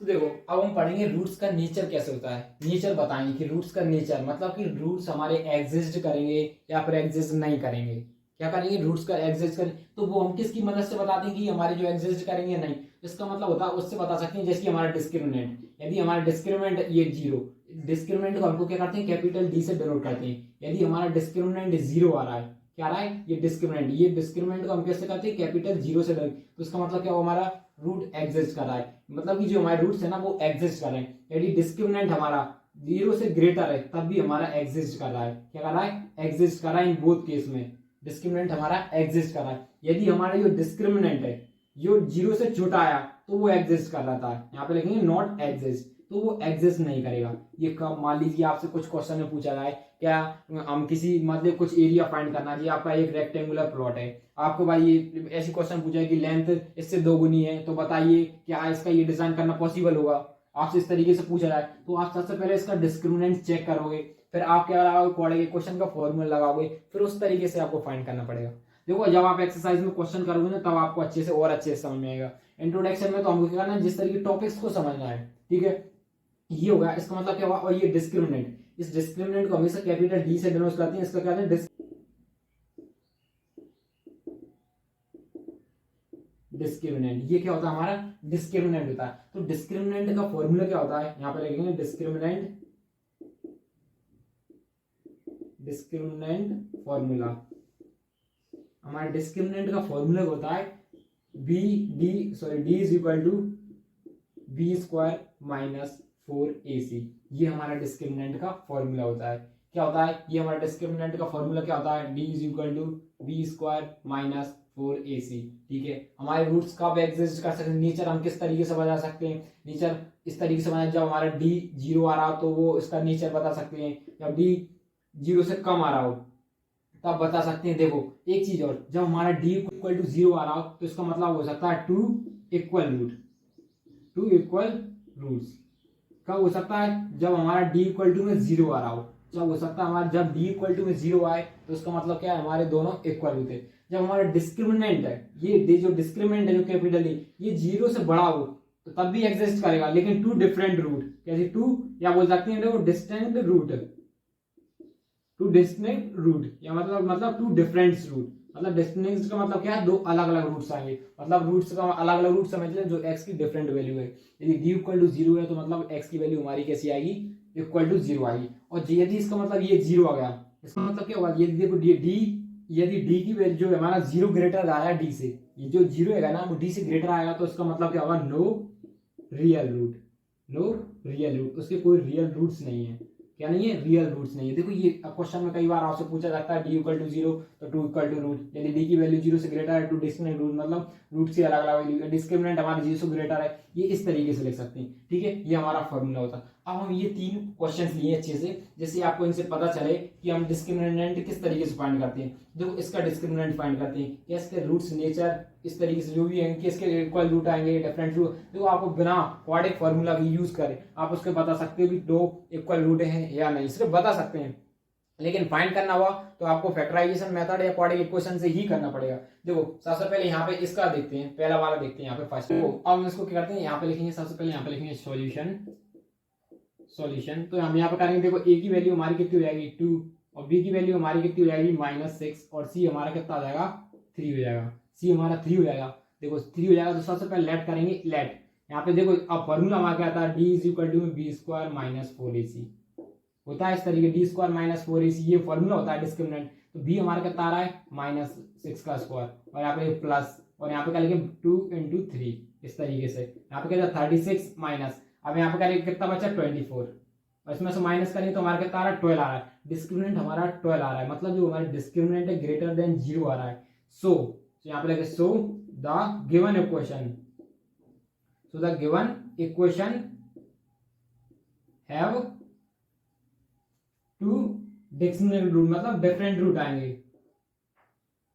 तो देखो अब हम पढ़ेंगे रूट्स का नेचर कैसे होता है, नेचर बताएंगे कि रूट्स का नेचर मतलब कि रूट्स हमारे एग्जिस्ट करेंगे या फिर एग्जिस्ट नहीं करेंगे। क्या करेंगे, रूट्स का एग्जिस्ट करें तो वो हम किसकी मदद से बताते हैं कि हमारे जो एग्जिस्ट करेंगे नहीं, इसका मतलब होता है उससे बता सकते हैं। जैसे हमारा डिस्क्रिमिनेंट, यदि हमारा डिस्क्रिमिनेंट ये 0, डिस्क्रिमिनेंट को हमको क्या करते हैं कैपिटल डी से डिनोट करते हैं। यदि हमारा डिस्क्रिमिनेंट 0 आ रहा है, क्या आ रहा है ये डिस्क्रिमिनेंट को हम कैसे करते हैं कैपिटल 0 से डिनोट, तो इसका मतलब क्या हो, हमारा रूट एग्जिस्ट कर रहा है, मतलब कि जो हमारे रूट्स है ना वो एग्जिस्ट कर रहे हैं। यदि डिस्क्रिमिनेंट हमारा 0 से ग्रेटर है तब भी हमारा एग्जिस्ट कर रहा है, क्या कर रहा है एग्जिस्ट कर रहा है। इन बोथ केस में डिस्क्रिमिनेंट हमारा एग्जिस्ट कर रहा है। यदि हमारा जो डिस्क्रिमिनेंट है जो 0 से छोटा आया तो वो एग्जिस्ट कर रहा था, यहाँ पे लिखेंगे नॉट एग्जिस्ट, तो वो एग्जिस्ट नहीं करेगा। ये कब, मान लीजिए आपसे कुछ क्वेश्चन में पूछा जाए, क्या हम किसी मतलब कुछ एरिया फाइंड करना है, आपका एक रेक्टेंगुलर प्लॉट है, आपको भाई ये ऐसी क्वेश्चन पूछा है कि लेंथ इससे 2 गुनी है, तो बताइए क्या इसका ये डिजाइन करना पॉसिबल होगा। आपसे इस तरीके से पूछा जाए तो आप सबसे पहले इसका डिस्क्रिमिनेंट चेक करोगे, फिर आप क्या लगाओगे क्वाड्रेटिक इक्वेशन का फॉर्मूला लगाओगे, फिर उस तरीके से आपको फाइंड करना पड़ेगा। देखो जब आप एक्सरसाइज में क्वेश्चन करोगे ना तब आपको अच्छे से और अच्छे से समझ में आएगा। इंट्रोडक्शन में तो हमको क्या करना है, जिस तरीके टॉपिक्स को समझना है। ठीक है, ये होगा, इसका मतलब क्या हुआ। और ये डिस्क्रिमिनेंट, इस डिस्क्रिमिनेंट को हमेशा कैपिटल डी से डिनोट करते हैं, इसका क्या है डिस्क्रिमिनेंट। ये क्या होता है हमारा डिस्क्रिमिनेंट होता है। तो डिस्क्रिमिनेंट का फॉर्मूला क्या होता है, यहां पे लिखेंगे डिस्क्रिमिनेंट फॉर्मूला। हमारे डिस्क्रिमिनेंट का फॉर्मूला होता है D is equal to b square minus 4ac। ये हमारा डिस्क्रिमिनेंट का फॉर्मूला होता है। क्या होता है ये हमारा डिस्क्रिमिनेंट का फॉर्मूला क्या होता है, D is equal to b square minus 4ac। ठीक है, हमारे रूट्स कब एग्जिस्ट कर सकते हैं, नेचर हम किस तरीके से बता सकते हैं, नेचर इस तरीके से बना, जब हमारा डी 0 आ रहा हो तो वो इसका नेचर बता सकते हैं, जब डी 0 से कम आ रहा हो तब बता सकते हैं। देखो एक चीज और, जब हमारा डी इक्वल टू 0 आ रहा हो तो इसका मतलब हो सकता है 2 इक्वल रूट्स। कब हो सकता है, जब हमारा डी इक्वल टू में 0 आ रहा हो। जब हो सकता है हमारा जब डी इक्वल टू में 0 आए तो उसका मतलब क्या है, हमारे दोनों इक्वल होते हैं। जब हमारा डिस्क्रिमिनेंट है, ये जो डिस्क्रिमिनेंट है जो कैपिटल ये 0 से बड़ा हो तो तब भी एग्जिस्ट करेगा, लेकिन 2 डिफरेंट रूट, कैसे 2 या बोल सकते हैं डिस्टिंक्ट रूट, 2 डिस्टिंक्ट रूट या मतलब 2 डिफरेंट रूट। मतलब डिस्टिंक्ट का मतलब क्या है, 2 अलग अलग रूट्स आएंगे, मतलब रूट्स का अलग अलग रूट समझ लें जो x की डिफरेंट वैल्यू है। यदि d इक्वल टू 0 है तो मतलब x की वैल्यू हमारी कैसी आएगी, इक्वल टू 0 आएगी। और यदि इसका मतलब ये 0 आ गया, इसका मतलब क्या होगा, यदि देखो यदि d की वैल्यू जो हमारा 0 ग्रेटर आया d से, ये जो 0 है ना वो d से ग्रेटर आएगा तो इसका मतलब क्या होगा, नो रियल रूट, उसके कोई रियल रूट्स नहीं है। क्या नहीं है, रियल रूट्स नहीं है। देखो ये क्वेश्चन में कई बार आपसे पूछा जाता है डी इक्वल टू 0 तो 2 इक्वल टू रूट, यदि डी की वैल्यू 0 से ग्रेटर है 2 डिस्क्रिमिनेंट रूट, मतलब रूट से अलग अलग वैल्यू, डिस्क्रिमिनेंट हमारे 0 से ग्रेटर है, ये इस तरीके से लिख सकते हैं। ठीक है, ये हमारा फॉर्मूला होता है। अब हम ये 3 क्वेश्चन लिए अच्छे से, जैसे आपको इनसे पता चले कि हम डिस्क्रिमिनेंट किस तरीके से फाइंड करते हैं। देखो इसका डिस्क्रिमिनेंट फाइंड करते हैं, क्या इसके रूट्स नेचर इस तरीके से जो भी है कि इसके इक्वल रूट आएंगे, डिफरेंट रूट। देखो आपको बिना क्वाड्रेटिक फार्मूला की यूज करें आप उसके बता सकते हो कि 2 इक्वल रूट हैं या नहीं, सिर्फ बता सकते हैं। लेकिन फाइंड करना हुआ तो आपको फैक्टराइजेशन मेथड या क्वाड्रेटिक इक्वेशन से ही करना पड़ेगा। देखो सबसे पहले यहाँ पे इसका देखते हैं, पहला वाला देखते हैं यहाँ पे फर्स्ट। तो अब हम इसको क्या करते हैं, यहाँ पे लिखेंगे, सबसे पहले यहाँ पे लिखेंगे सॉल्यूशन। तो हम यहाँ पे करेंगे, देखो a की वैल्यू हमारी कितनी हो जाएगी 2, और b की वैल्यू हमारी कितनी हो जाएगी -6 और c हमारा कितना हो जाएगा 3 हो जाएगा, c हमारा 3 हो जाएगा। देखो 3 हो जाएगा तो सबसे पहले लेट करेंगे, लेट यहाँ पे देखो अब फॉर्मूला हमारा क्या आता है d is equal to b² - 4ac होता है इस तरीके, d² - 4ac ये फॉर्मूला होता है डिस्क्रिमिनेंट। तो b हमारा कितना आ रहा है -6 का स्क्वायर और यहाँ पे प्लस और यहाँ पे क्या लिखेंगे 2 × 3 इस तरीके से, यहाँ पे क्या 36 माइनस, अब यहाँ पे क्या लिखेंगे कितना बचा 24 और इसमें से माइनस करेंगे तो हमारा कितना आ रहा है 12 आ रहा है, डिस्क्रिमिनेंट हमारा 12 आ रहा है, मतलब जो हमारे डिस्क्रिमिनेंट है ग्रेटर देन 0 आ रहा है। सो यहाँ पे लगे so the given equation, so the given equation have two discriminant root, मतलब डिफरेंट रूट आएंगे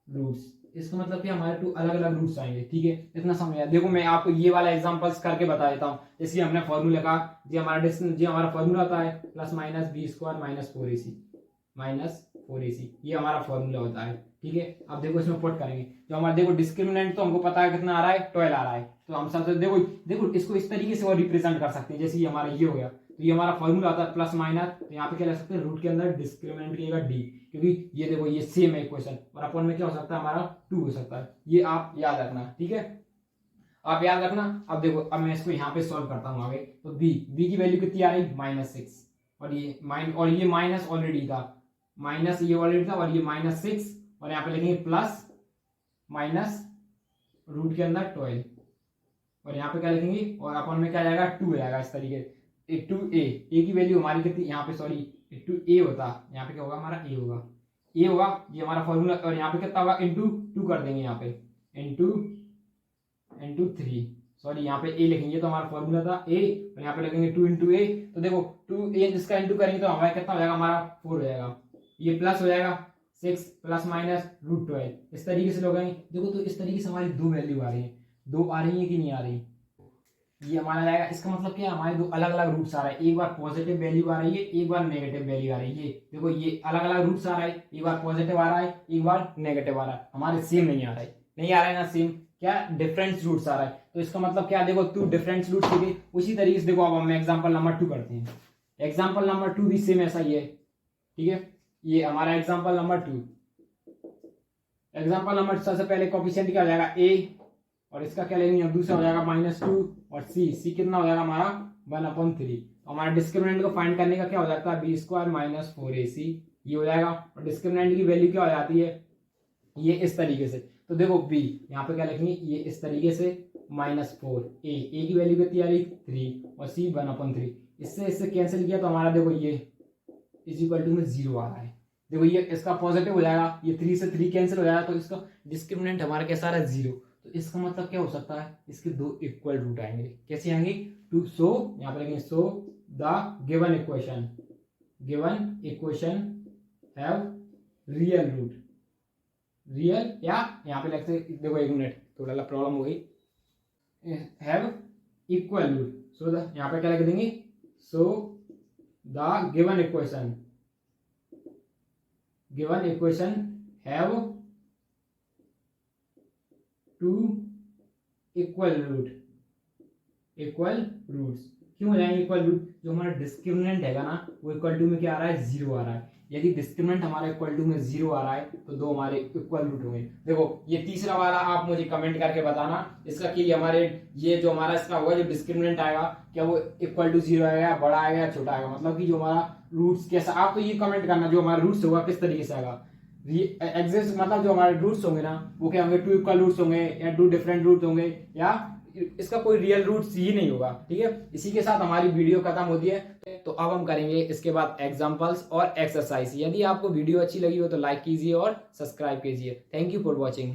रूट्स, इसका मतलब कि हमारे 2 अलग अलग रूट्स आएंगे। ठीक है, इतना समझ आया। देखो मैं आपको ये वाला एग्जांपल्स करके बता देता हूँ। जैसे हमने फॉर्मूला का जो हमारा फॉर्मूला होता है +- b² - 4ac ये हमारा फॉर्मूला होता है। ठीक है, अब देखो इसमें पुट करेंगे जो हमारा देखो डिस्क्रिमिनेंट तो हमको पता है कितना आ रहा है 12 आ रहा है, तो हम सबसे देखो इसको इस तरीके से और रिप्रेजेंट कर सकते हैं। जैसे ये हमारा ये हो गया तो ये हमारा फॉर्मूला आता है प्लस माइनस, तो यहाँ पे क्या लिख सकते हैं रूट के अंदर डिस्क्रिमिनेंट की जगह डी, क्योंकि ये देखो ये सेम है इक्वेशन और अपन में क्या हो सकता है हमारा 2 हो सकता है, ये आप याद रखना। ठीक है, आप याद रखना। अब देखो अब मैं इसको यहाँ पे सॉल्व करता हूँ आगे, तो b की वैल्यू कितनी आ रही -6 और ये माइनस ऑलरेडी था, माइनस ये ऑलरेडी था और ये -6 और यहाँ पे लिखेंगे प्लस माइनस रूट के अंदर 12 और यहाँ पे क्या लिखेंगे और अपन में क्या जाएगा 2 आएगा इस तरीके। 2a की वैल्यू हमारी कितनी यहाँ पे सॉरी 2a होता, यहाँ पे क्या होगा हमारा a होगा ये हमारा फॉर्मूला और यहाँ पे कितना होगा इंटू 2 कर देंगे, यहाँ पे इंटू 3 सॉरी यहाँ पे a लिखेंगे तो हमारा फॉर्मूला था a और यहाँ पे लिखेंगे 2 × a, तो देखो 2a जिसका इंटू करेंगे तो हमारा कितना हो जाएगा हमारा 4 हो जाएगा, ये प्लस हो जाएगा 6 ± √12 इस तरीके से लोग देखो। तो इस तरीके से हमारी 2 वैल्यू आ रही है, 2 आ रही है कि नहीं आ रही, ये हमारा जाएगा। इसका मतलब क्या है हमारे 2 अलग अलग रूट्स आ रहा है, एक बार पॉजिटिव वैल्यू आ रही है एक बार नेगेटिव वैल्यू आ रही है। ये देखो ये अलग अलग रूट्स आ रहा है, एक बार पॉजिटिव आ रहा है एक बार नेगेटिव आ रहा है, हमारे सेम नहीं आ रहा है ना सेम, क्या डिफरेंट रूट्स आ रहा है। तो इसका मतलब क्या देखो 2 डिफरेंट रूट्स के उसी तरीके से देखो अब हम एग्जाम्पल नंबर 2 करते हैं। एग्जाम्पल नंबर 2 भी सेम ऐसा ही है। ठीक है, ये हमारा एग्जाम्पल नंबर 2, एग्जाम्पल नंबर सबसे पहले कोफिशिएंट क्या हो जाएगा a और इसका क्या लेंगे अब दूसरा हो जाएगा -2 और c कितना हो जाएगा हमारा 1/3। हमारा डिस्क्रिमिनेंट को फाइंड करने का क्या हो जाता है b² - 4ac ये हो जाएगा और डिस्क्रिमिनेंट की वैल्यू क्या हो जाती है ये इस तरीके से। तो देखो b यहाँ पे क्या लिखेंगे ये इस तरीके से -4 a की वैल्यू कितनी आ रही 3 और c 1/3, इससे कैंसिल किया तो हमारा देखो ये = 0 आ रहा है। देखो ये इसका पॉजिटिव हो जाएगा, ये 3 से 3 कैंसिल हो जाएगा तो इसका डिस्क्रिमिनेंट हमारा कैसा आ रहा है 0। तो इसका मतलब क्या हो सकता है इसके 2 इक्वल रूट आएंगे, कैसे आएंगे टू सो यहाँ पे लिखेंगे so the given equation have real root, real या यहाँ पे लिखते देखो एक मिनट थोड़ा प्रॉब्लम हो गई, have equal root. So the यहाँ पे क्या लिख देंगे so the given equation have 2 equal roots. क्यों हो जाएंगे इक्वल रूट, जो हमारा डिस्क्रिमिनेंट है ना वो इक्वल टू में क्या आ रहा है 0 आ रहा है। यदि डिस्क्रिमिनेंट हमारा इक्वल टू में 0 आ रहा है तो 2 हमारे इक्वल रूट होंगे। देखो ये तीसरा वाला आप मुझे कमेंट करके बताना इसका कि हमारे ये जो हमारा इसका होगा जो डिस्क्रिमिनेंट आएगा क्या वो इक्वल टू 0 आएगा बड़ा आएगा या छोटा आएगा, मतलब कि जो हमारा रूट्स कैसा, आप तो ये कमेंट करना जो हमारा रूट्स होगा किस तरीके से आएगा एग्जिस्ट, मतलब जो हमारे रूट्स होंगे ना वो क्या होंगे 2 इक्वल रूट्स होंगे या 2 डिफरेंट रूट्स होंगे या इसका कोई रियल रूट्स ही नहीं होगा। ठीक है, इसी के साथ हमारी वीडियो खत्म होती है। तो अब हम करेंगे इसके बाद एग्जांपल्स और एक्सरसाइज। यदि आपको वीडियो अच्छी लगी हो तो लाइक कीजिए और सब्सक्राइब कीजिए। Thank you for watching.